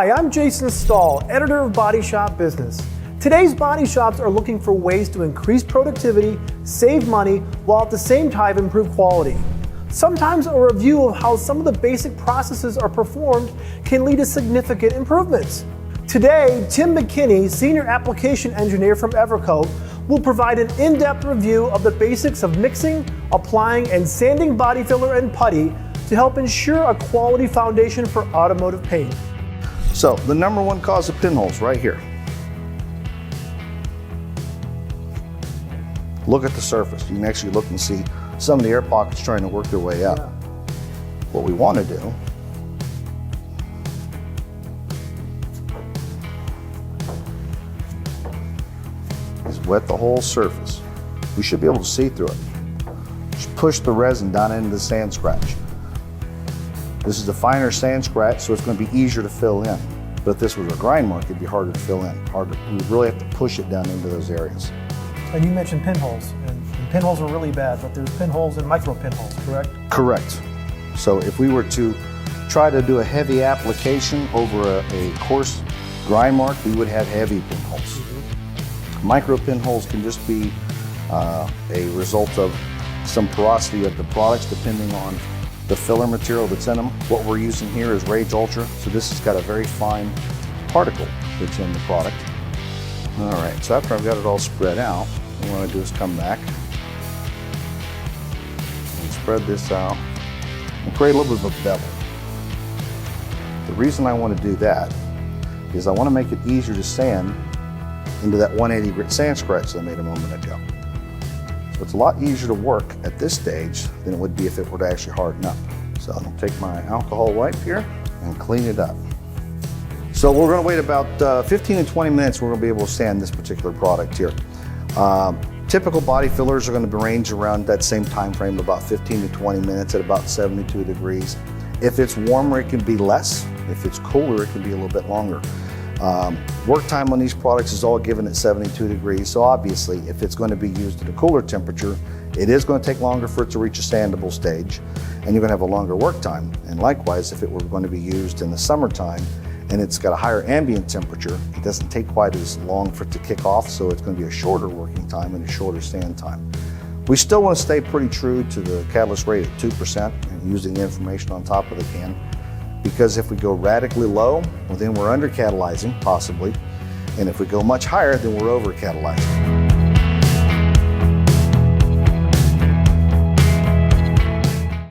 Hi, I'm Jason Stahl, editor of BodyShop Business. Today's body shops are looking for ways to increase productivity, save money, while at the same time improve quality. Sometimes a review of how some of the basic processes are performed can lead to significant improvements. Today, Tim McKenney, Senior Application Engineer from EVERCOAT, will provide an in-depth review of the basics of mixing, applying, and sanding body filler and putty to help ensure a quality foundation for automotive paint. So, the number one cause of pinholes right here. Look at the surface. You can actually look and see some of the air pockets trying to work their way out. What we want to do is wet the whole surface. We should be able to see through it. Just push the resin down into the sand scratch. This is a finer sand scratch, so it's going to be easier to fill in. But if this was a grind mark, it'd be harder to fill in. We really have to push it down into those areas. And you mentioned pinholes, and pinholes are really bad, but there's pinholes and micro pinholes, correct? Correct. So if we were to try to do a heavy application over a coarse grind mark, we would have heavy pinholes. Micro pinholes can just be a result of some porosity of the products depending on the filler material that's in them. What we're using here is Rage Ultra, so this has got a very fine particle that's in the product. All right, so after I've got it all spread out, what I want to do is come back and spread this out and create a little bit of a bevel. The reason I want to do that is I want to make it easier to sand into that 180 grit sand scratch that I made a moment ago. So it's a lot easier to work at this stage than it would be if it were to actually harden up. So I'm going to take my alcohol wipe here and clean it up. So we're going to wait about 15 to 20 minutes. We're going to be able to sand this particular product here. Typical body fillers are going to range around that same time frame, about 15 to 20 minutes at about 72 degrees. If it's warmer, it can be less. If it's cooler, it can be a little bit longer. Work time on these products is all given at 72 degrees, so obviously if it's going to be used at a cooler temperature, it is going to take longer for it to reach a sandable stage, and you're going to have a longer work time. And likewise, if it were going to be used in the summertime and it's got a higher ambient temperature, it doesn't take quite as long for it to kick off, so it's going to be a shorter working time and a shorter sand time. We still want to stay pretty true to the catalyst rate at 2% and using the information on top of the can. Because if we go radically low, well then we're under catalyzing, possibly. And if we go much higher, then we're over catalyzing.